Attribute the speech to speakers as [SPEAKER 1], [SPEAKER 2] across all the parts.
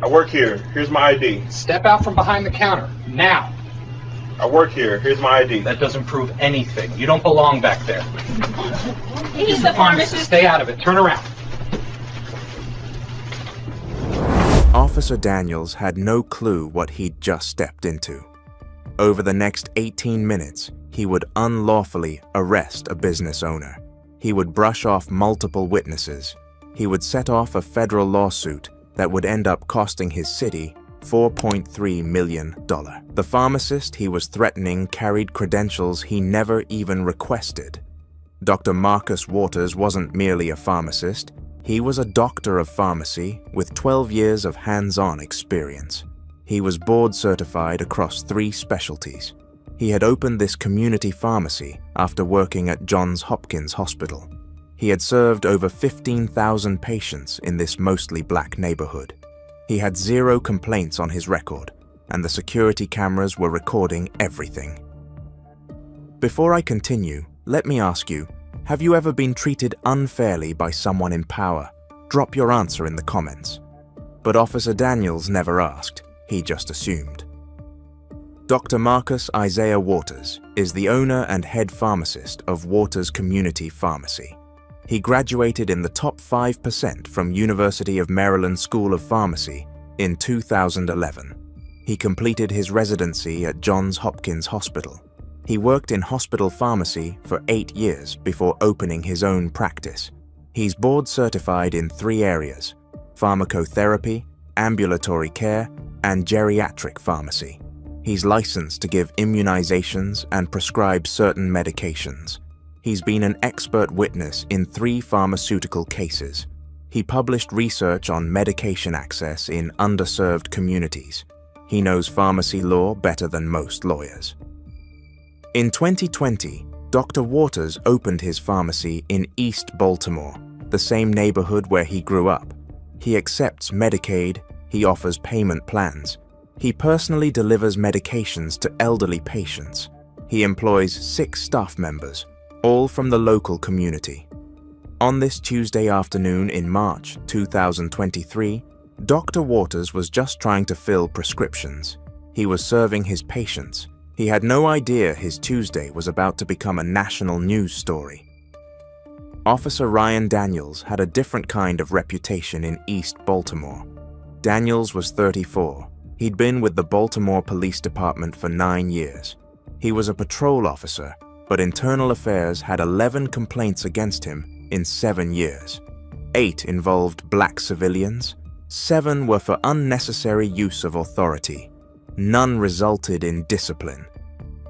[SPEAKER 1] I work here. Here's my ID.
[SPEAKER 2] Step out from behind the counter, now.
[SPEAKER 1] I work here. Here's my ID.
[SPEAKER 2] That doesn't prove anything. You don't belong back there.
[SPEAKER 3] He's the pharmacist.
[SPEAKER 2] Stay out of it. Turn around.
[SPEAKER 4] Officer Daniels had no clue what he'd just stepped into. Over the next 18 minutes, he would unlawfully arrest a business owner. He would brush off multiple witnesses. He would set off a federal lawsuit that would end up costing his city $4.3 million. The pharmacist he was threatening carried credentials he never even requested. Dr. Marcus Waters wasn't merely a pharmacist. He was a doctor of pharmacy with 12 years of hands-on experience. He was board certified across 3 specialties. He had opened this community pharmacy after working at Johns Hopkins Hospital. He had served over 15,000 patients in this mostly black neighborhood. He had 0 complaints on his record, and the security cameras were recording everything. Before I continue, let me ask you, have you ever been treated unfairly by someone in power? Drop your answer in the comments. But Officer Daniels never asked, he just assumed. Dr. Marcus Isaiah Waters is the owner and head pharmacist of Waters Community Pharmacy. He graduated in the top 5% from University of Maryland School of Pharmacy in 2011. He completed his residency at Johns Hopkins Hospital. He worked in hospital pharmacy for 8 years before opening his own practice. He's board certified in 3 areas: pharmacotherapy, ambulatory care, and geriatric pharmacy. He's licensed to give immunizations and prescribe certain medications. He's been an expert witness in 3 pharmaceutical cases. He published research on medication access in underserved communities. He knows pharmacy law better than most lawyers. In 2020, Dr. Waters opened his pharmacy in East Baltimore, the same neighborhood where he grew up. He accepts Medicaid, he offers payment plans. He personally delivers medications to elderly patients. He employs 6 staff members, all from the local community. On this Tuesday afternoon in March 2023, Dr. Waters was just trying to fill prescriptions. He was serving his patients. He had no idea his Tuesday was about to become a national news story. Officer Ryan Daniels had a different kind of reputation in East Baltimore. Daniels was 34. He'd been with the Baltimore Police Department for 9 years. He was a patrol officer, but Internal Affairs had 11 complaints against him in 7 years. 8 involved black civilians. 7 were for unnecessary use of authority. None resulted in discipline.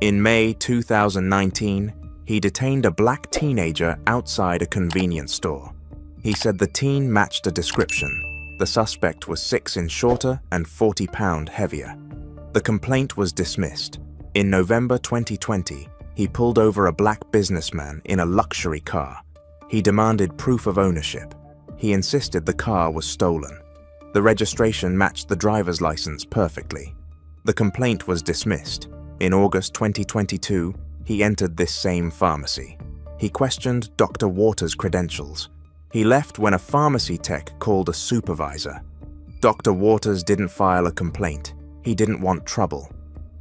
[SPEAKER 4] In May 2019, he detained a black teenager outside a convenience store. He said the teen matched a description. The suspect was 6 inches shorter and 40 pounds heavier. The complaint was dismissed. In November 2020, he pulled over a black businessman in a luxury car. He demanded proof of ownership. He insisted the car was stolen. The registration matched the driver's license perfectly. The complaint was dismissed. In August 2022, he entered this same pharmacy. He questioned Dr. Waters' credentials. He left when a pharmacy tech called a supervisor. Dr. Waters didn't file a complaint. He didn't want trouble.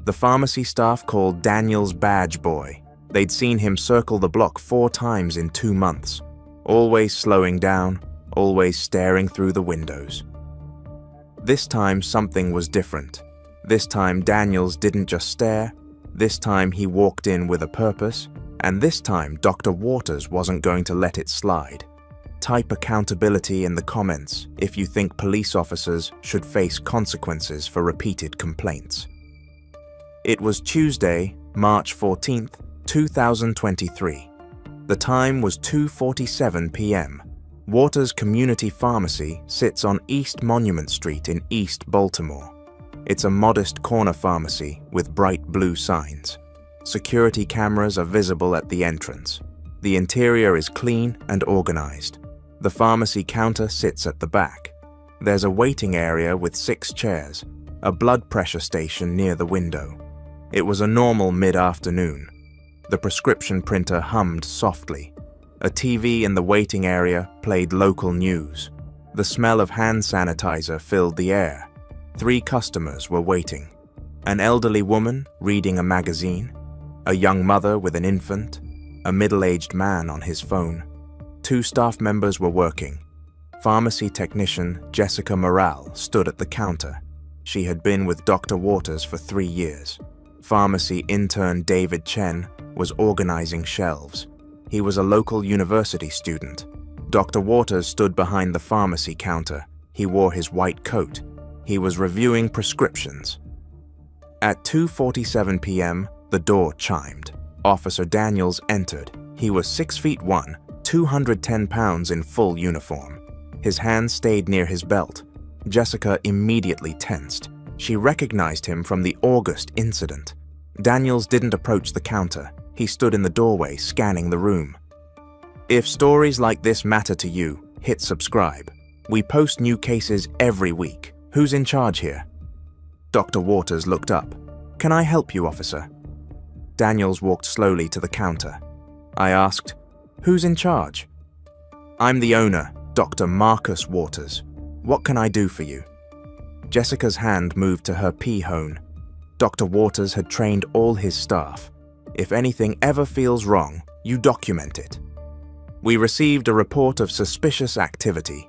[SPEAKER 4] The pharmacy staff called Daniels Badge Boy. They'd seen him circle the block 4 times in 2 months, always slowing down, always staring through the windows. This time something was different. This time Daniels didn't just stare. This time he walked in with a purpose, and this time Dr. Waters wasn't going to let it slide. Type accountability in the comments if you think police officers should face consequences for repeated complaints. It was Tuesday, March 14th, 2023. The time was 2:47 p.m. Waters Community Pharmacy sits on East Monument Street in East Baltimore. It's a modest corner pharmacy with bright blue signs. Security cameras are visible at the entrance. The interior is clean and organized. The pharmacy counter sits at the back. There's a waiting area with 6 chairs, a blood pressure station near the window. It was a normal mid-afternoon. The prescription printer hummed softly. A TV in the waiting area played local news. The smell of hand sanitizer filled the air. 3 customers were waiting. An elderly woman reading a magazine, a young mother with an infant, a middle-aged man on his phone. 2 staff members were working. Pharmacy technician Jessica Morale stood at the counter. She had been with Dr. Waters for 3 years. Pharmacy intern David Chen was organizing shelves. He was a local university student. Dr. Waters stood behind the pharmacy counter. He wore his white coat. He was reviewing prescriptions. At 2:47 p.m., the door chimed. Officer Daniels entered. He was 6'1", 210 pounds in full uniform. His hand stayed near his belt. Jessica immediately tensed. She recognized him from the August incident. Daniels didn't approach the counter. He stood in the doorway, scanning the room. If stories like this matter to you, hit subscribe. We post new cases every week. Who's in charge here? Dr. Waters looked up. Can I help you, officer? Daniels walked slowly to the counter. I asked, who's in charge? I'm the owner, Dr. Marcus Waters. What can I do for you? Jessica's hand moved to her pee-hone. Dr. Waters had trained all his staff. If anything ever feels wrong, you document it. We received a report of suspicious activity,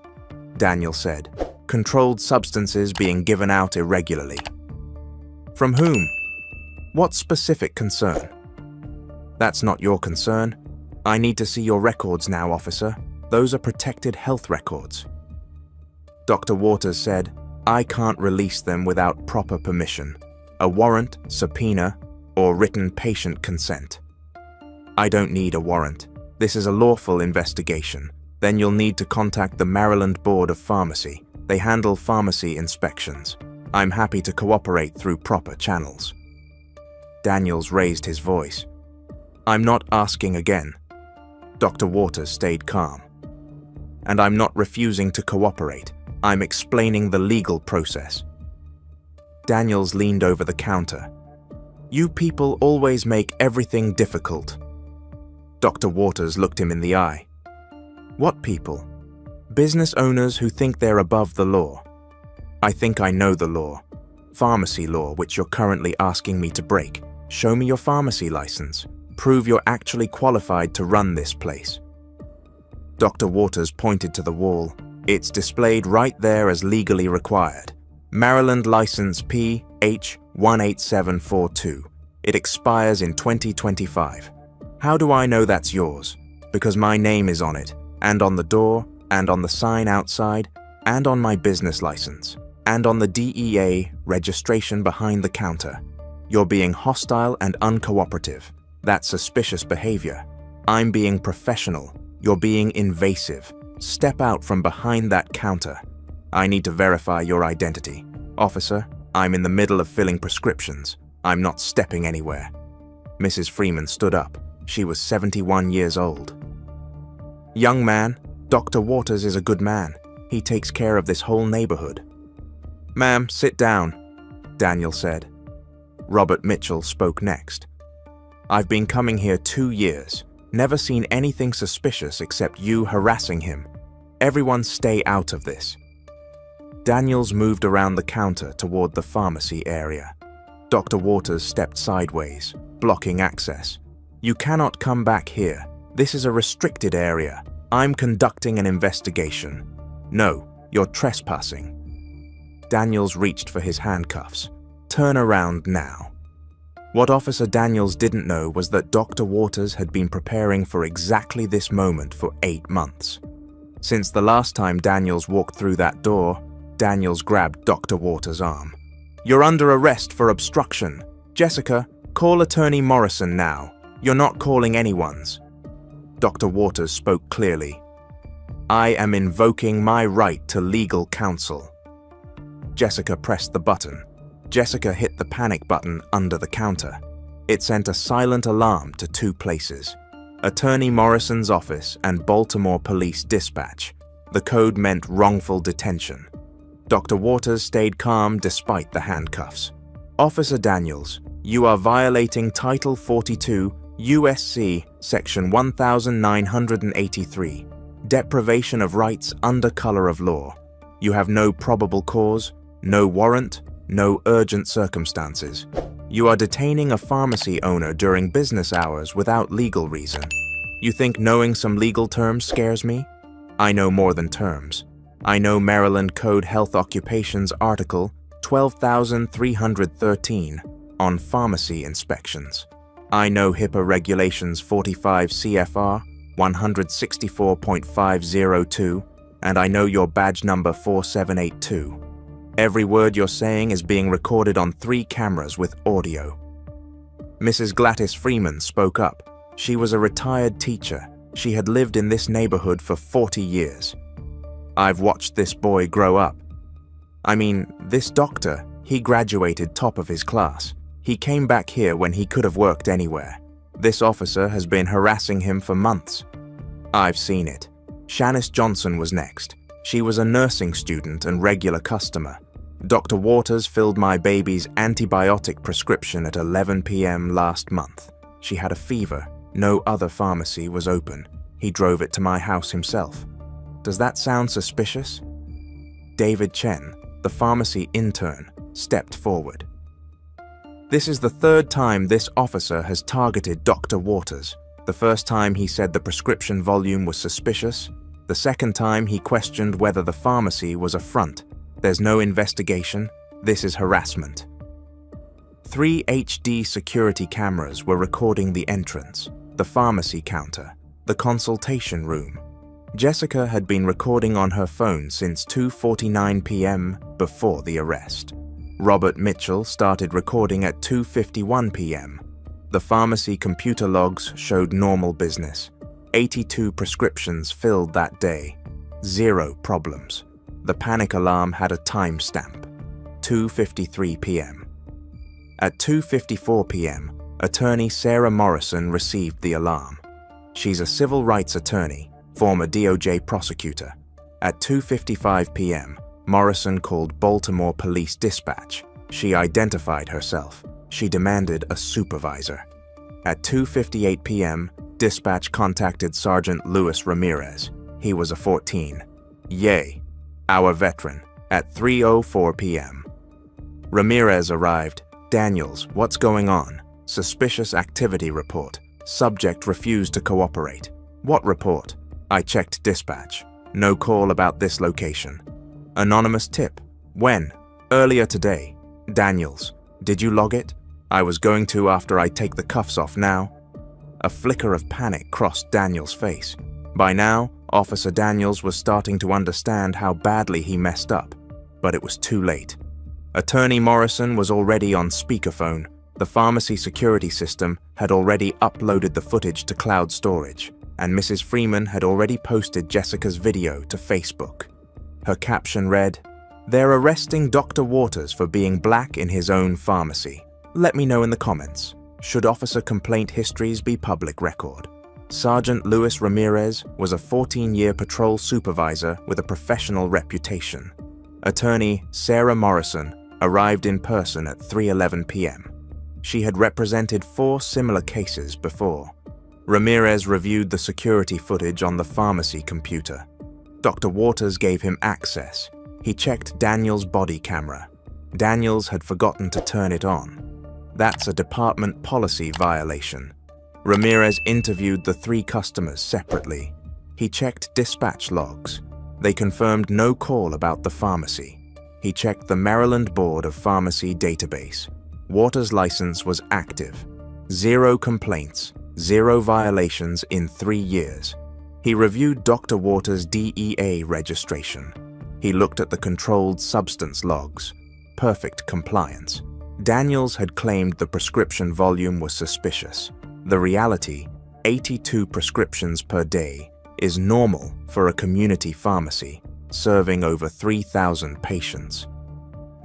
[SPEAKER 4] Daniel said. Controlled substances being given out irregularly. From whom? What specific concern? That's not your concern. I need to see your records now, officer. Those are protected health records. Dr. Waters said, I can't release them without proper permission, a warrant, subpoena, or written patient consent. I don't need a warrant. This is a lawful investigation. Then you'll need to contact the Maryland Board of Pharmacy. They handle pharmacy inspections. I'm happy to cooperate through proper channels. Daniels raised his voice. I'm not asking again. Dr. Waters stayed calm. And I'm not refusing to cooperate. I'm explaining the legal process. Daniels leaned over the counter. You people always make everything difficult. Dr. Waters looked him in the eye. What people? Business owners who think they're above the law. I think I know the law. Pharmacy law, which you're currently asking me to break. Show me your pharmacy license. Prove you're actually qualified to run this place. Dr. Waters pointed to the wall. It's displayed right there as legally required. Maryland License PH18742. It expires in 2025. How do I know that's yours? Because my name is on it, and on the door, and on the sign outside, and on my business license, and on the DEA registration behind the counter. You're being hostile and uncooperative. That's suspicious behavior. I'm being professional. You're being invasive. Step out from behind that counter. I need to verify your identity. Officer, I'm in the middle of filling prescriptions. I'm not stepping anywhere. Mrs. Freeman stood up. She was 71 years old. Young man, Dr. Waters is a good man. He takes care of this whole neighborhood. Ma'am, sit down, Daniel said. Robert Mitchell spoke next. I've been coming here 2 years. Never seen anything suspicious except you harassing him. Everyone stay out of this. Daniels moved around the counter toward the pharmacy area. Dr. Waters stepped sideways, blocking access. You cannot come back here. This is a restricted area. I'm conducting an investigation. No, you're trespassing. Daniels reached for his handcuffs. Turn around now. What Officer Daniels didn't know was that Dr. Waters had been preparing for exactly this moment for 8 months. Since the last time Daniels walked through that door, Daniels grabbed Dr. Waters' arm. You're under arrest for obstruction. Jessica, call Attorney Morrison now. You're not calling anyone's. Dr. Waters spoke clearly. I am invoking my right to legal counsel. Jessica pressed the button. Jessica hit the panic button under the counter. It sent a silent alarm to 2 places: Attorney Morrison's office and Baltimore Police Dispatch. The code meant wrongful detention. Dr. Waters stayed calm despite the handcuffs. Officer Daniels, you are violating Title 42 USC Section 1983, deprivation of rights under color of law. You have no probable cause. No warrant, no urgent circumstances. You are detaining a pharmacy owner during business hours without legal reason. You think knowing some legal terms scares me? I know more than terms. I know Maryland Code Health Occupations Article 12,313 on pharmacy inspections. I know HIPAA Regulations 45 CFR 164.502, and I know your badge number 4782. Every word you're saying is being recorded on 3 cameras with audio. Mrs. Gladys Freeman spoke up. She was a retired teacher. She had lived in this neighborhood for 40 years. I've watched this boy grow up. I mean, this doctor, he graduated top of his class. He came back here when he could have worked anywhere. This officer has been harassing him for months. I've seen it. Shanice Johnson was next. She was a nursing student and regular customer. Dr. Waters filled my baby's antibiotic prescription at 11 p.m. last month. She had a fever. No other pharmacy was open. He drove it to my house himself. Does that sound suspicious? David Chen, the pharmacy intern, stepped forward. This is the 3rd time this officer has targeted Dr. Waters. The first time he said the prescription volume was suspicious. The second time he questioned whether the pharmacy was a front. There's no investigation. This is harassment. 3 HD security cameras were recording the entrance, the pharmacy counter, the consultation room. Jessica had been recording on her phone since 2:49 p.m. before the arrest. Robert Mitchell started recording at 2:51 p.m. The pharmacy computer logs showed normal business. 82 prescriptions filled that day. 0 problems. The panic alarm had a timestamp. 2:53 p.m. At 2:54 p.m., attorney Sarah Morrison received the alarm. She's a civil rights attorney, former DOJ prosecutor. At 2:55 p.m., Morrison called Baltimore Police Dispatch. She identified herself. She demanded a supervisor. At 2:58 p.m., dispatch contacted Sergeant Luis Ramirez. He was a 14. Yay, our veteran, at 3:04 p.m. Ramirez arrived. Daniels, what's going on? Suspicious activity report. Subject refused to cooperate. What report? I checked dispatch. No call about this location. Anonymous tip. When? Earlier today. Daniels, did you log it? I was going to after I take the cuffs off now. A flicker of panic crossed Daniels' face. By now, Officer Daniels was starting to understand how badly he messed up, but it was too late. Attorney Morrison was already on speakerphone. The pharmacy security system had already uploaded the footage to cloud storage, and Mrs. Freeman had already posted Jessica's video to Facebook. Her caption read, "They're arresting Dr. Waters for being black in his own pharmacy. Let me know in the comments. Should officer complaint histories be public record?" Sergeant Luis Ramirez was a 14-year patrol supervisor with a professional reputation. Attorney Sarah Morrison arrived in person at 3:11 p.m. She had represented 4 similar cases before. Ramirez reviewed the security footage on the pharmacy computer. Dr. Waters gave him access. He checked Daniels' body camera. Daniels had forgotten to turn it on. That's a department policy violation. Ramirez interviewed the 3 customers separately. He checked dispatch logs. They confirmed no call about the pharmacy. He checked the Maryland Board of Pharmacy database. Waters' license was active. 0 complaints, 0 violations in 3 years. He reviewed Dr. Waters' DEA registration. He looked at the controlled substance logs. Perfect compliance. Daniels had claimed the prescription volume was suspicious. The reality, 82 prescriptions per day, is normal for a community pharmacy serving over 3,000 patients.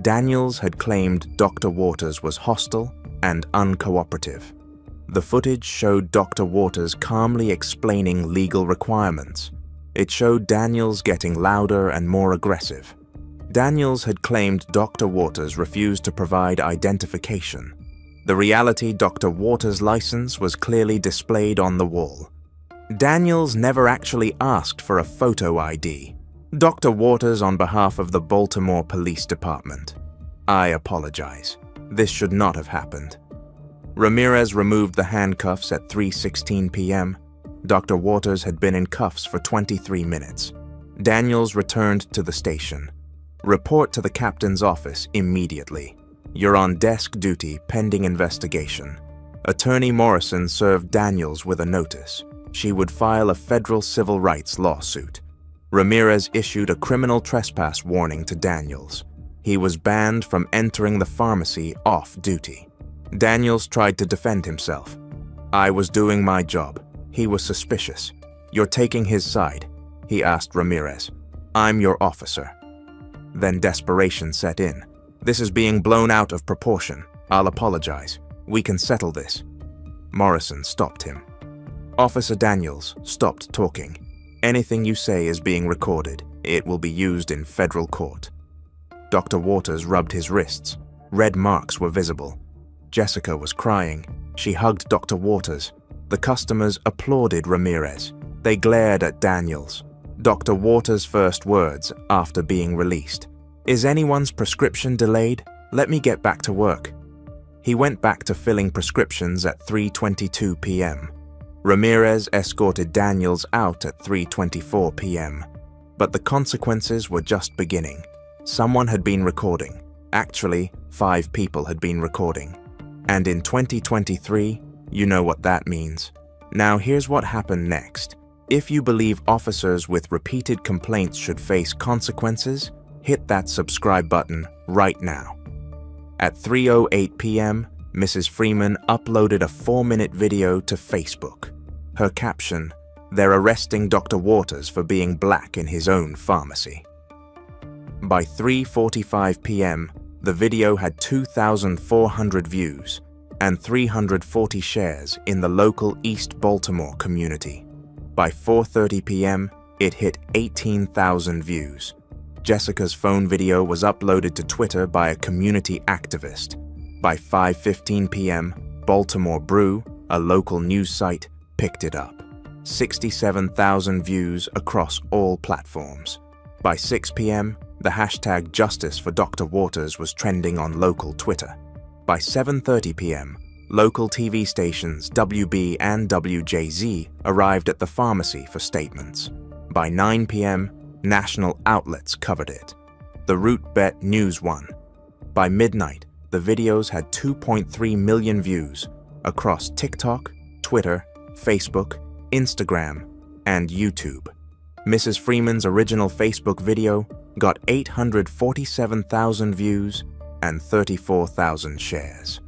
[SPEAKER 4] Daniels had claimed Dr. Waters was hostile and uncooperative. The footage showed Dr. Waters calmly explaining legal requirements. It showed Daniels getting louder and more aggressive. Daniels had claimed Dr. Waters refused to provide identification. The reality, Dr. Waters' license was clearly displayed on the wall. Daniels never actually asked for a photo ID. Dr. Waters on behalf of the Baltimore Police Department. I apologize. This should not have happened. Ramirez removed the handcuffs at 3:16 p.m. Dr. Waters had been in cuffs for 23 minutes. Daniels returned to the station. Report to the captain's office immediately. You're on desk duty pending investigation. Attorney Morrison served Daniels with a notice. She would file a federal civil rights lawsuit. Ramirez issued a criminal trespass warning to Daniels. He was banned from entering the pharmacy off duty. Daniels tried to defend himself. I was doing my job. He was suspicious. You're taking his side, he asked Ramirez. I'm your officer. Then desperation set in. This is being blown out of proportion. I'll apologize. We can settle this. Morrison stopped him. Officer Daniels stopped talking. Anything you say is being recorded. It will be used in federal court. Dr. Waters rubbed his wrists. Red marks were visible. Jessica was crying. She hugged Dr. Waters. The customers applauded Ramirez. They glared at Daniels. Dr. Waters' first words after being released. Is anyone's prescription delayed? Let me get back to work. He went back to filling prescriptions at 3:22 p.m. Ramirez escorted Daniels out at 3:24 p.m. But the consequences were just beginning. Someone had been recording. Actually, 5 people had been recording. And in 2023, you know what that means. Now here's what happened next. If you believe officers with repeated complaints should face consequences, hit that subscribe button right now. At 3:08 p.m., Mrs. Freeman uploaded a 4-minute video to Facebook. Her caption, "They're arresting Dr. Waters for being black in his own pharmacy." By 3:45 p.m., the video had 2,400 views and 340 shares in the local East Baltimore community. By 4:30 p.m., it hit 18,000 views. Jessica's phone video was uploaded to Twitter by a community activist. By 5:15 p.m., Baltimore Brew, a local news site, picked it up. 67,000 views across all platforms. By 6 p.m., the hashtag Justice for Dr. Waters was trending on local Twitter. By 7:30 p.m., local TV stations WB and WJZ arrived at the pharmacy for statements. By 9 p.m., national outlets covered it. The Root Bet News won. By midnight, the videos had 2.3 million views across TikTok, Twitter, Facebook, Instagram, and YouTube. Mrs. Freeman's original Facebook video got 847,000 views and 34,000 shares.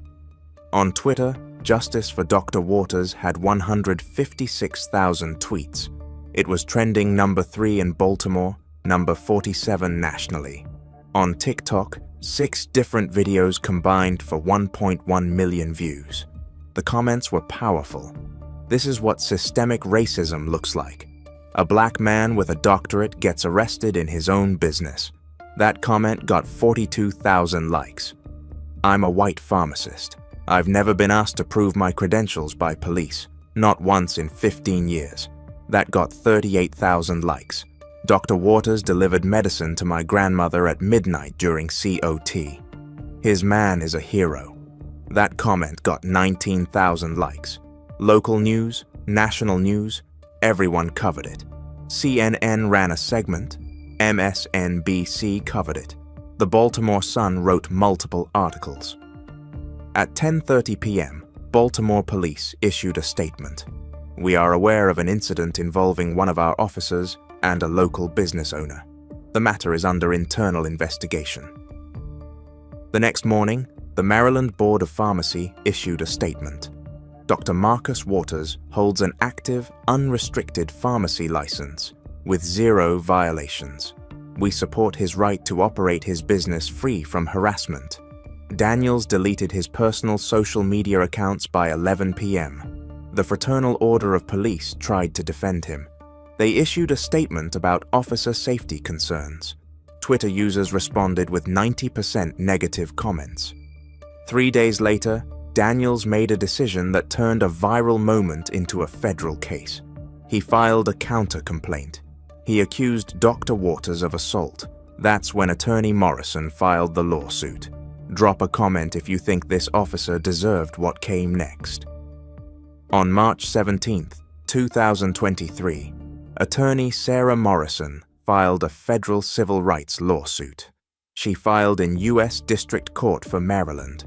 [SPEAKER 4] On Twitter, Justice for Dr. Waters had 156,000 tweets. It was trending number 3 in Baltimore, number 47 nationally. On TikTok, 6 different videos combined for 1.1 million views. The comments were powerful. This is what systemic racism looks like. A black man with a doctorate gets arrested in his own business. That comment got 42,000 likes. I'm a white pharmacist. I've never been asked to prove my credentials by police, not once in 15 years. That got 38,000 likes. Dr. Waters delivered medicine to my grandmother at midnight during COT. His man is a hero. That comment got 19,000 likes. Local news, national news, everyone covered it. CNN ran a segment. MSNBC covered it. The Baltimore Sun wrote multiple articles. At 10:30 p.m., Baltimore police issued a statement. We are aware of an incident involving one of our officers and a local business owner. The matter is under internal investigation. The next morning, the Maryland Board of Pharmacy issued a statement. Dr. Marcus Waters holds an active, unrestricted pharmacy license with 0 violations. We support his right to operate his business free from harassment. Daniels deleted his personal social media accounts by 11 p.m. The Fraternal Order of Police tried to defend him. They issued a statement about officer safety concerns. Twitter users responded with 90% negative comments. 3 days later, Daniels made a decision that turned a viral moment into a federal case. He filed a counter-complaint. He accused Dr. Waters of assault. That's when Attorney Morrison filed the lawsuit. Drop a comment if you think this officer deserved what came next. On March 17, 2023, Attorney Sarah Morrison filed a federal civil rights lawsuit. She filed in U.S. District Court for Maryland.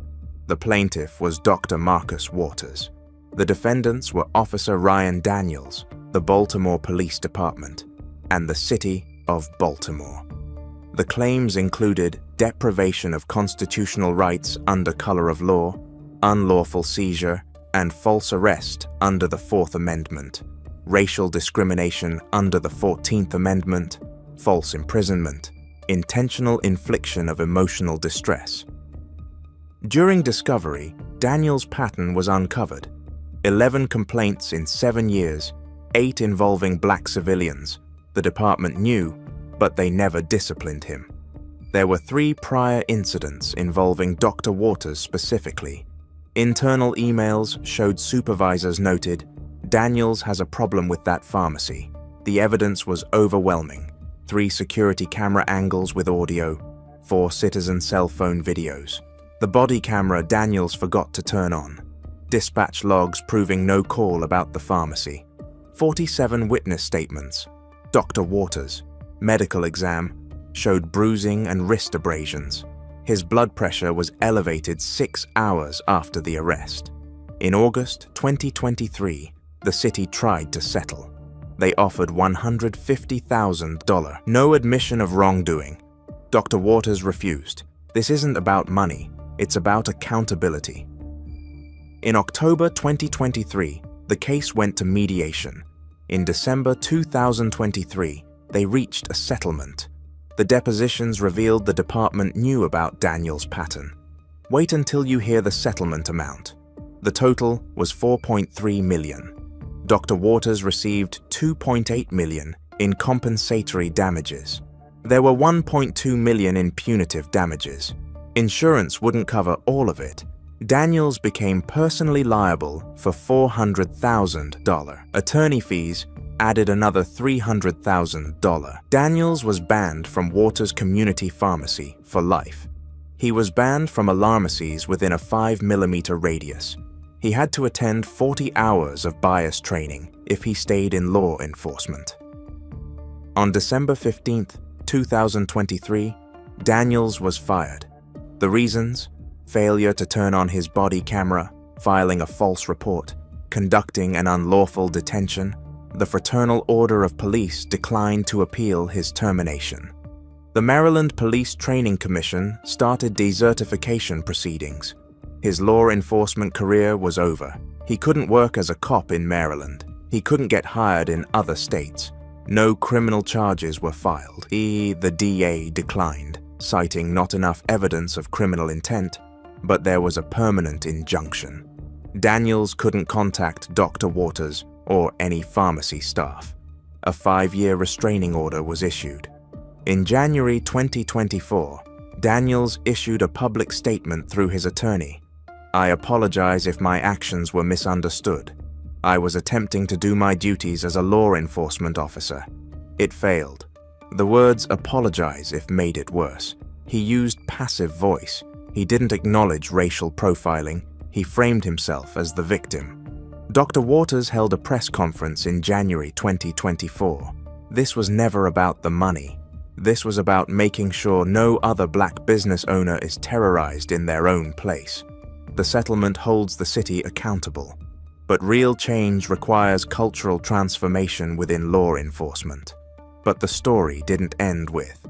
[SPEAKER 4] The plaintiff was Dr. Marcus Waters. The defendants were Officer Ryan Daniels, the Baltimore Police Department, and the City of Baltimore. The claims included deprivation of constitutional rights under color of law, unlawful seizure, and false arrest under the Fourth Amendment, racial discrimination under the 14th Amendment, false imprisonment, intentional infliction of emotional distress. During discovery, Daniels' pattern was uncovered. 11 complaints in 7 years, 8 involving black civilians. The department knew, but they never disciplined him. There were 3 prior incidents involving Dr. Waters specifically. Internal emails showed supervisors noted, "Daniels has a problem with that pharmacy." The evidence was overwhelming. 3 security camera angles with audio, 4 citizen cell phone videos. The body camera Daniels forgot to turn on. Dispatch logs proving no call about the pharmacy. 47 witness statements. Dr. Waters, medical exam, showed bruising and wrist abrasions. His blood pressure was elevated 6 hours after the arrest. In August 2023, the city tried to settle. They offered $150,000. No admission of wrongdoing. Dr. Waters refused. This isn't about money, it's about accountability. In October 2023, the case went to mediation. In December 2023, they reached a settlement. The depositions revealed the department knew about Daniels' pattern. Wait until you hear the settlement amount. The total was $4.3 million. Dr. Waters received $2.8 million in compensatory damages. There were $1.2 million in punitive damages. Insurance wouldn't cover all of it. Daniels became personally liable for $400,000. Attorney fees added another $300,000. Daniels was banned from Waters Community Pharmacy for life. He was banned from alarmacies within a 5-millimeter radius. He had to attend 40 hours of bias training if he stayed in law enforcement. On December 15, 2023, Daniels was fired. The reasons? Failure to turn on his body camera, filing a false report, conducting an unlawful detention. The Fraternal Order of Police declined to appeal his termination. The Maryland Police Training Commission started decertification proceedings. His law enforcement career was over. He couldn't work as a cop in Maryland. He couldn't get hired in other states. No criminal charges were filed. The DA declined, citing not enough evidence of criminal intent, but there was a permanent injunction. Daniels couldn't contact Dr. Waters or any pharmacy staff. A 5-year restraining order was issued. In January 2024, Daniels issued a public statement through his attorney. "I apologize if my actions were misunderstood. I was attempting to do my duties as a law enforcement officer. It failed." The words "apologize if" made it worse. He used passive voice. He didn't acknowledge racial profiling. He framed himself as the victim. Dr. Waters held a press conference in January 2024. This was never about the money. This was about making sure no other black business owner is terrorized in their own place. The settlement holds the city accountable. But real change requires cultural transformation within law enforcement. But the story didn't end with